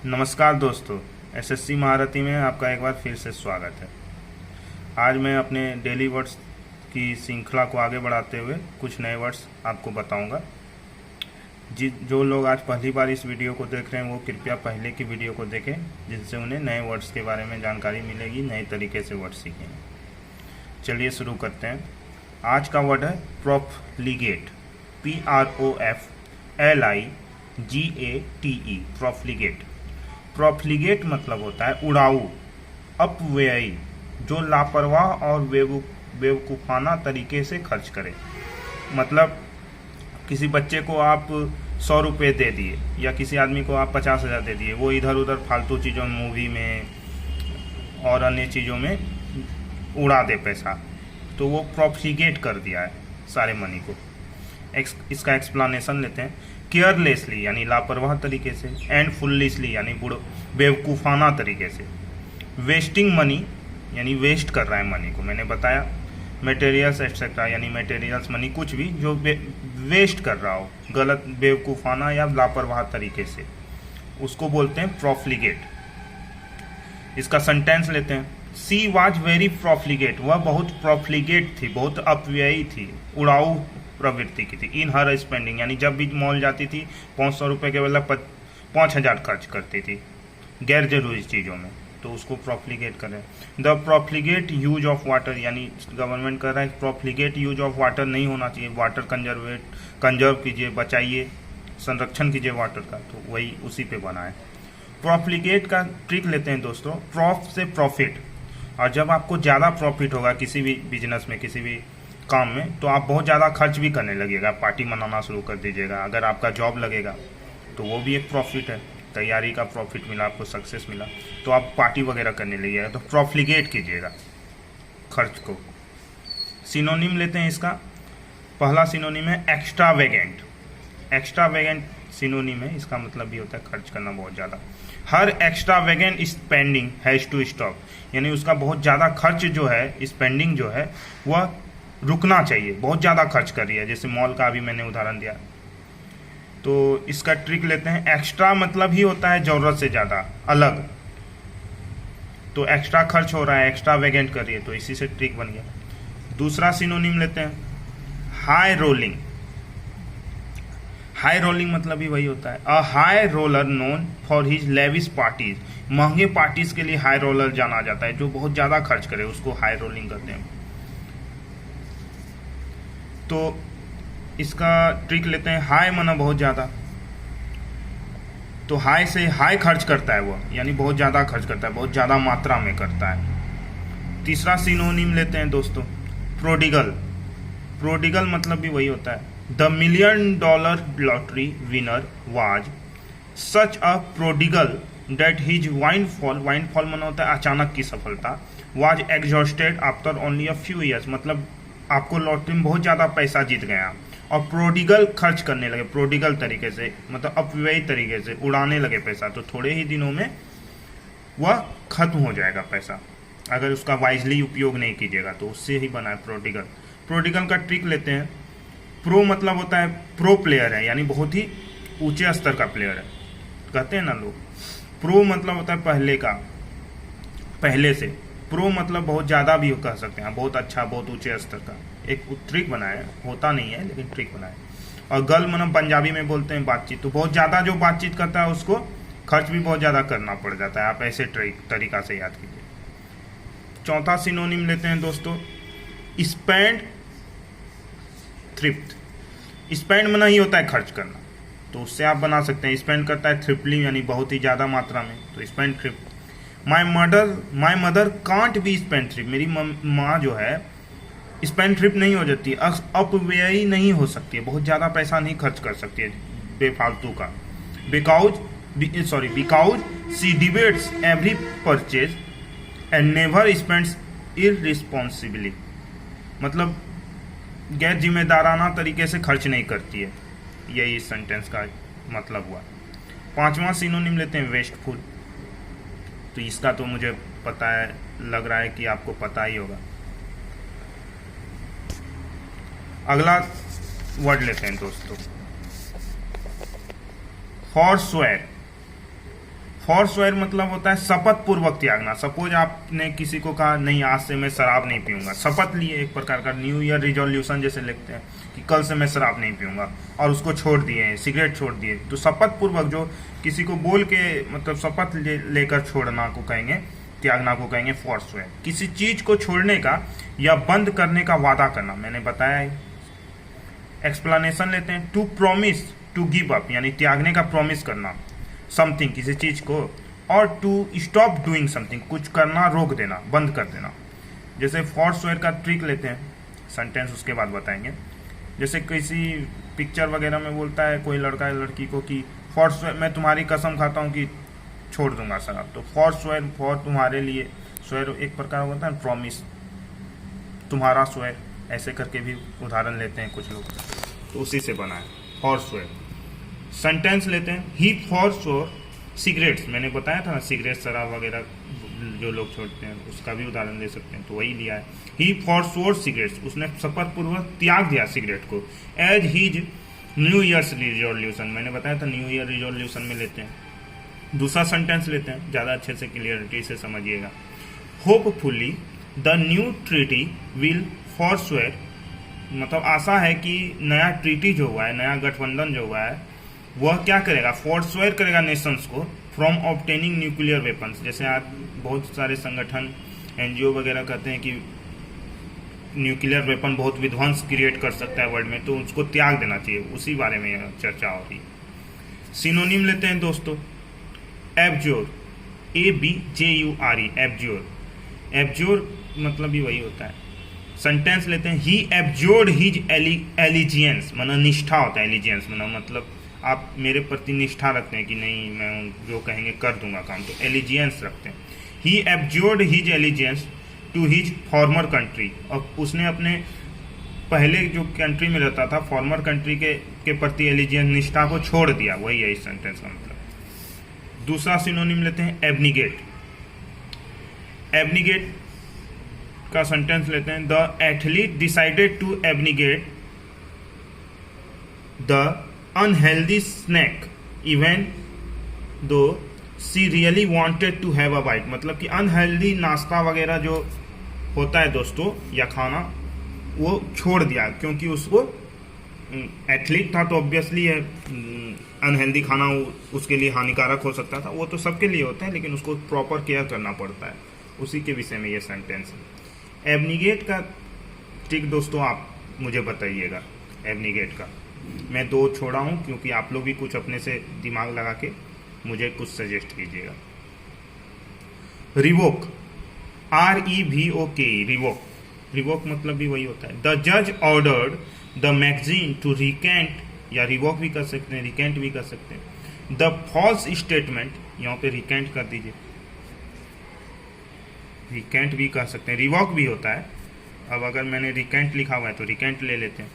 नमस्कार दोस्तों, एसएससी महारथी में आपका एक बार फिर से स्वागत है। आज मैं अपने डेली वर्ड्स की श्रृंखला को आगे बढ़ाते हुए कुछ नए वर्ड्स आपको बताऊंगा। जो लोग आज पहली बार इस वीडियो को देख रहे हैं वो कृपया पहले की वीडियो को देखें, जिससे उन्हें नए वर्ड्स के बारे में जानकारी मिलेगी, नए तरीके से वर्ड सीखेंगे। चलिए शुरू करते हैं। आज का वर्ड है प्रोफ्लिगेट, PROFLIGATE, प्रोफ्लिगेट। प्रोफ्लिगेट मतलब होता है उड़ाऊ, अपव्ययी, जो लापरवाह और बेवकूफ़ाना तरीके से खर्च करे। मतलब किसी बच्चे को आप 100 रुपये दे दिए या किसी आदमी को आप 50,000 दे दिए, वो इधर उधर फालतू चीज़ों में, मूवी में और अन्य चीज़ों में उड़ा दे पैसा, तो वो प्रोफ्लिगेट कर दिया है सारे मनी को। इसका एक्सप्लेनेशन लेते हैं। केयरलेसली यानी लापरवाह तरीके से, एंड फुल्लिशली यानी बेवकूफ़ाना तरीके से। वेस्टिंग मनी यानी वेस्ट कर रहा है मनी को, मैंने बताया। मटेरियल्स एक्सेट्रा यानी मटेरियल्स मनी, कुछ भी जो वेस्ट कर रहा हो गलत, बेवकूफ़ाना या लापरवाह तरीके से, उसको बोलते हैं प्रोफ्लिगेट। इसका सेंटेंस लेते हैं। सी वॉज वेरी प्रोफ्लिगेट, वह बहुत प्रोफ्लिगेट थी, बहुत अपव्ययी थी, उड़ाऊ प्रवृत्ति की थी। इन हर स्पेंडिंग यानी जब भी मॉल जाती थी 500 रुपये के बदला 5,000 खर्च करती थी गैर जरूरी चीज़ों में, तो उसको प्रोफ्लिगेट करें। द प्रोफ्लिगेट यूज ऑफ वाटर यानी गवर्नमेंट कर रहा है प्रोफ्लिगेट यूज ऑफ वाटर नहीं होना चाहिए। वाटर कंजर्व कीजिए, बचाइए, संरक्षण कीजिए वाटर का, तो वही उसी पे बना है। प्रोफ्लिगेट का ट्रिक लेते हैं दोस्तों। प्रॉफ से प्रॉफिट, और जब आपको ज़्यादा प्रॉफिट होगा किसी भी बिजनेस में, किसी भी काम में, तो आप बहुत ज़्यादा खर्च भी करने लगेगा, पार्टी मनाना शुरू कर दीजिएगा। अगर आपका जॉब लगेगा तो वो भी एक प्रॉफिट है, तैयारी का प्रॉफिट मिला, आपको सक्सेस मिला, तो आप पार्टी वगैरह करने लगेगा, तो प्रोफ्लिगेट कीजिएगा खर्च को। सिनोनिम लेते हैं इसका। पहला सिनोनिम है एक्स्ट्रावेगेंट। एक्स्ट्रावेगेंट सिनोनिम है, इसका मतलब भी होता है खर्च करना बहुत ज़्यादा। हर extravagant spending has to stop, यानी उसका बहुत ज़्यादा खर्च जो है, स्पेंडिंग जो है, वह रुकना चाहिए। बहुत ज़्यादा खर्च कर रही है, जैसे मॉल का अभी मैंने उदाहरण दिया। तो इसका ट्रिक लेते हैं। एक्स्ट्रा मतलब ही होता है ज़रूरत से ज़्यादा, अलग, तो एक्स्ट्रा खर्च हो रहा है, एक्स्ट्रा वेगेंट कर रही है, तो इसी से ट्रिक बन गया। दूसरा सिनोनिम लेते हैं हाई रोलिंग। हाई रोलिंग मतलब ही वही होता है a high roller known for his lavish parties. महंगे पार्टीज के लिए हाई रोलर जाना जाता है, जो बहुत ज़्यादा खर्च करे उसको हाई रोलिंग कहते हैं। तो इसका ट्रिक लेते हैं। हाई माना बहुत ज़्यादा, तो हाई से हाई खर्च करता है वो, यानी बहुत ज़्यादा खर्च करता है, बहुत ज़्यादा मात्रा में करता है। तीसरा सिनोनिम लेते हैं दोस्तों प्रोडिगल। प्रोडिगल मतलब भी वही होता है the $1 million lottery winner was such a prodigal that his windfall माना होता है अचानक की सफलता, was exhausted after only a few years, मतलब आपको लॉटरी में बहुत ज़्यादा पैसा जीत गया और प्रोडिगल खर्च करने लगे, प्रोडिगल तरीके से, मतलब अपव्ययी तरीके से उड़ाने लगे पैसा, तो थोड़े ही दिनों में वह खत्म हो जाएगा पैसा, अगर उसका वाइजली उपयोग नहीं कीजिएगा, तो उससे ही बना है प्रोडिगल। प्रोडिगल का ट्रिक लेते हैं। प्रो मतलब होता है प्रो प्लेयर है, यानी बहुत ही ऊंचे स्तर का प्लेयर है, कहते हैं ना लोग। प्रो मतलब होता है पहले का, पहले से। प्रो मतलब बहुत ज़्यादा भी कह सकते हैं, बहुत अच्छा, बहुत ऊंचे स्तर का। एक ट्रिक बनाया, होता नहीं है लेकिन ट्रिक बनाया। और गल मतलब पंजाबी में बोलते हैं बातचीत, तो बहुत ज़्यादा जो बातचीत करता है उसको खर्च भी बहुत ज़्यादा करना पड़ जाता है, आप ऐसे तरीका से याद कीजिए। चौथा सिनोनिम लेते हैं दोस्तों स्पेंड थ्रिफ्ट। स्पेंड मना ही होता है खर्च करना, तो उससे आप बना सकते हैं स्पेंड करता है थ्रिफ्टली, यानी बहुत ही ज़्यादा मात्रा में, तो spend thrift. My mother can't be spend thrift, मेरी माँ जो है स्पेंड थ्रिफ्ट नहीं हो जाती, अपव्ययी नहीं हो सकती है, बहुत ज़्यादा पैसा नहीं खर्च कर सकती है बेफालतू का। Because she debates every purchase and never spends irresponsibly, मतलब गैर जिम्मेदाराना तरीके से खर्च नहीं करती है, यही इस सेंटेंस का मतलब हुआ। पांचवा सिनोनिम लेते हैं वेस्टफुल। तो इसका तो मुझे पता है, लग रहा है कि आपको पता ही होगा। अगला वर्ड लेते हैं दोस्तों फॉरस्वेर। फॉरस्वेयर मतलब होता है शपथ पूर्वक त्यागना। सपोज आपने किसी को कहा नहीं आज से मैं शराब नहीं पीऊंगा, शपथ लिए, एक प्रकार का न्यू ईयर रिजोल्यूशन जैसे लिखते हैं कि कल से मैं शराब नहीं पीऊंगा, और उसको छोड़ दिए, सिगरेट छोड़ दिए। तो शपथ पूर्वक जो किसी को बोल के मतलब शपथ लेकर छोड़ना को कहेंगे, त्यागना को कहेंगे फॉरस्वेयर। किसी चीज को छोड़ने का या बंद करने का वादा करना, मैंने बताया है। एक्सप्लेनेशन लेते हैं। To promise to give up यानी त्यागने का प्रॉमिस करना समथिंग किसी चीज को, और टू स्टॉप डूइंग समथिंग कुछ करना रोक देना, बंद कर देना। जैसे फॉरस्वेयर का ट्रिक लेते हैं, सेंटेंस उसके बाद बताएंगे। जैसे किसी पिक्चर वगैरह में बोलता है कोई लड़का या लड़की को कि फॉरस्वेयर मैं तुम्हारी कसम खाता हूँ कि छोड़ दूंगा शराब। तो फॉरस्वेयर फॉर तुम्हारे लिए, स्वेयर एक प्रकार होता है प्रॉमिस, तुम्हारा स्वेयर, ऐसे करके भी उदाहरण लेते हैं कुछ लोग, तो उसी से बना है फॉरस्वेयर। सेंटेंस लेते हैं। ही फॉरस्वेयर सिगरेट्स, मैंने बताया था ना सिगरेट शराब वगैरह जो लोग छोड़ते हैं उसका भी उदाहरण दे सकते हैं, तो वही लिया है। ही फॉरस्वेयर सिगरेट्स, उसने शपथ पूर्वक त्याग दिया सिगरेट को। As his new year's resolution, मैंने बताया था न्यू ईयर रिजोल्यूशन में लेते हैं। दूसरा सेंटेंस लेते हैं, ज़्यादा अच्छे से क्लियरिटी से समझिएगा। Hopefully the new treaty will forswear, मतलब आशा है कि नया ट्रीटी जो हुआ है, नया गठबंधन जो हुआ है, वह क्या करेगा, फॉरस्वेयर करेगा नेशंस को फ्रॉम ऑब्टेनिंग न्यूक्लियर वेपन्स। जैसे आज बहुत सारे संगठन एनजीओ वगैरह कहते हैं कि न्यूक्लियर वेपन बहुत विध्वंस क्रिएट कर सकता है वर्ल्ड में, तो उसको त्याग देना चाहिए, उसी बारे में चर्चा हो रही है। सिनोनिम लेते हैं दोस्तों। Abjure, ABJURE, abjure. एब्ज्योर मतलब भी वही होता है। सेंटेंस लेते हैं। ही एब्ज्योर्ड हिज एलिजियंस, मतलब निष्ठा होता है, एलिजियंस मतलब आप मेरे प्रति निष्ठा रखते हैं कि नहीं मैं जो कहेंगे कर दूंगा काम, तो एलिजियंस रखते हैं। He abjured his allegiance to his former country, और उसने अपने पहले जो कंट्री में रहता था फॉर्मर कंट्री के प्रति एलिजियंस, निष्ठा को छोड़ दिया, वही है इस सेंटेंस का मतलब। दूसरा सिनोनिम लेते हैं एब्निगेट। एब्निगेट का सेंटेंस लेते हैं। The athlete decided to abnegate the unhealthy snack even though she really wanted to have a bite, मतलब कि अनहेल्दी नाश्ता वगैरह जो होता है दोस्तों या खाना, वो छोड़ दिया क्योंकि उसको एथलीट था, तो ऑब्वियसली है अनहेल्दी खाना उसके लिए हानिकारक हो सकता था। वो तो सबके लिए होता है लेकिन उसको प्रॉपर केयर करना पड़ता है, उसी के विषय में ये सेंटेंस है। एब्निगेट का ट्रिक दोस्तों आप मुझे बताइएगा। एब्निगेट का मैं 2 छोड़ा हूँ क्योंकि आप लोग भी कुछ अपने से दिमाग लगा के मुझे कुछ सजेस्ट कीजिएगा। Revoke, REVOK, revoke. रिवोक मतलब भी वही होता है। द जज ऑर्डर्ड द मैगजीन टू रिकेंट, या रिवोक भी कर सकते हैं, रिकेंट भी कर सकते हैं। द फॉल्स स्टेटमेंट, यहाँ पे रिकेंट कर दीजिए, रिकेंट भी कर सकते हैं, रिवोक भी होता है। अब अगर मैंने रिकेंट लिखा हुआ है तो रिकेंट ले लेते हैं।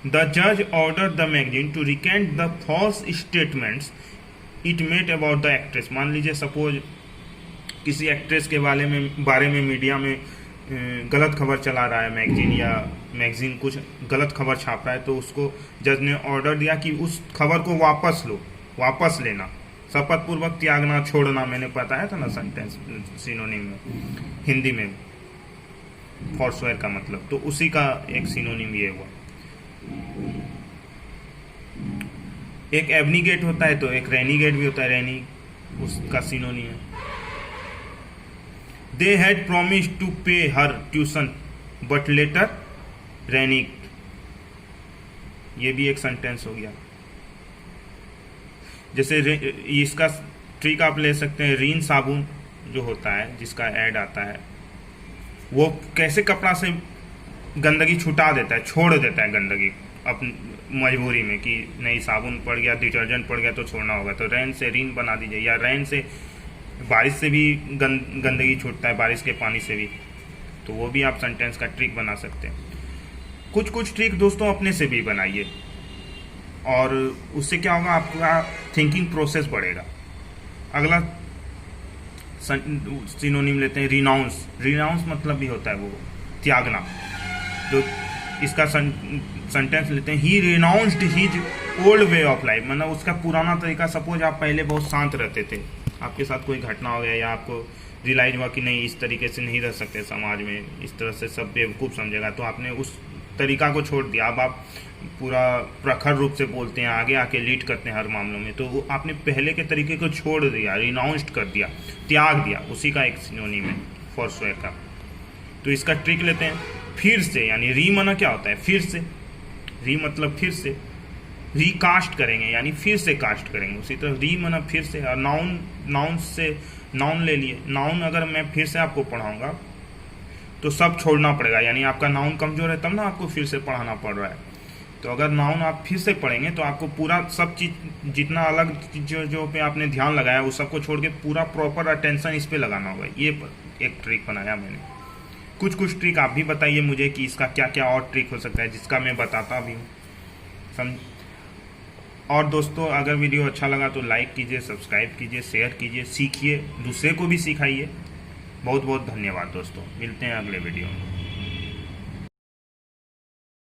द जज order the magazine to recant the false statements it made about the actress. मान लीजिए सपोज किसी एक्ट्रेस के बारे में मीडिया में गलत खबर चला रहा है, मैगजीन कुछ गलत खबर छाप रहा है, तो उसको जज ने ऑर्डर दिया कि उस खबर को वापस लेना, शपथ पूर्वक त्यागना, छोड़ना। मैंने बताया था ना सेंटेंस सिनोनिम में, हिंदी में फॉरस्वेयर का मतलब, तो उसी का एक सिनोनिम ये हुआ। एक एब्निगेट होता है तो एक रेनीगेट भी होता है, रेनी उसका सिनोनिम है। दे हैड प्रॉमिस टू पे हर ट्यूशन बट लेटर रेनिग, ये भी एक सेंटेंस हो गया। जैसे इसका ट्रिक आप ले सकते हैं। रीन साबुन जो होता है जिसका ऐड आता है, वो कैसे कपड़ा से गंदगी छुटा देता है, छोड़ देता है गंदगी अपनी मजबूरी में कि नहीं साबुन पड़ गया, डिटर्जेंट पड़ गया तो छोड़ना होगा, तो रैन से रीन बना दीजिए। या रैन से बारिश से भी गंदगी छूटता है, बारिश के पानी से भी, तो वो भी आप सेंटेंस का ट्रिक बना सकते हैं। कुछ ट्रिक दोस्तों अपने से भी बनाइए, और उससे क्या होगा, आपका थिंकिंग प्रोसेस बढ़ेगा। अगला सिनोनिम लेते हैं रिनाउंस। रिनाउंस मतलब भी होता है वो त्यागना। जो इसका सेंटेंस लेते हैं। He renounced his old way of life, मतलब उसका पुराना तरीका। सपोज आप पहले बहुत शांत रहते थे आपके साथ कोई घटना हो गया या आपको रियलाइज हुआ कि नहीं इस तरीके से नहीं रह सकते समाज में, इस तरह से सब बेवकूफ़ समझेगा, तो आपने उस तरीका को छोड़ दिया। अब आप पूरा प्रखर रूप से बोलते हैं, आगे आके लीड करते हैं हर मामलों में, तो वो आपने पहले के तरीके को छोड़ दिया, रिनाउंस्ड कर दिया, त्याग दिया। उसी का एक सिनोनिम है forswear का। तो इसका ट्रिक लेते हैं, फिर से, यानी री माना क्या होता है, फिर से, री मतलब फिर से, रिकास्ट करेंगे यानी फिर से कास्ट करेंगे। उसी तरह री माना फिर से, और नाउन, नाउन से नाउन ले लिए। नाउन अगर मैं फिर से आपको पढ़ाऊंगा तो सब छोड़ना पड़ेगा, यानी आपका नाउन कमजोर है तब ना आपको फिर से पढ़ाना पड़ रहा है। तो अगर नाउन आप फिर से पढ़ेंगे तो आपको पूरा सब चीज़, जितना अलग चीज़ों जो पे आपने ध्यान लगाया उस सबको छोड़ के पूरा प्रॉपर अटेंशन इस पे लगाना होगा। ये एक ट्रिक बनाया मैंने। कुछ ट्रिक आप भी बताइए मुझे कि इसका क्या क्या और ट्रिक हो सकता है जिसका मैं बताता भी हूँ। और दोस्तों, अगर वीडियो अच्छा लगा तो लाइक कीजिए, सब्सक्राइब कीजिए, शेयर कीजिए, सीखिए, दूसरे को भी सिखाइए। बहुत बहुत धन्यवाद दोस्तों, मिलते हैं अगले वीडियो में।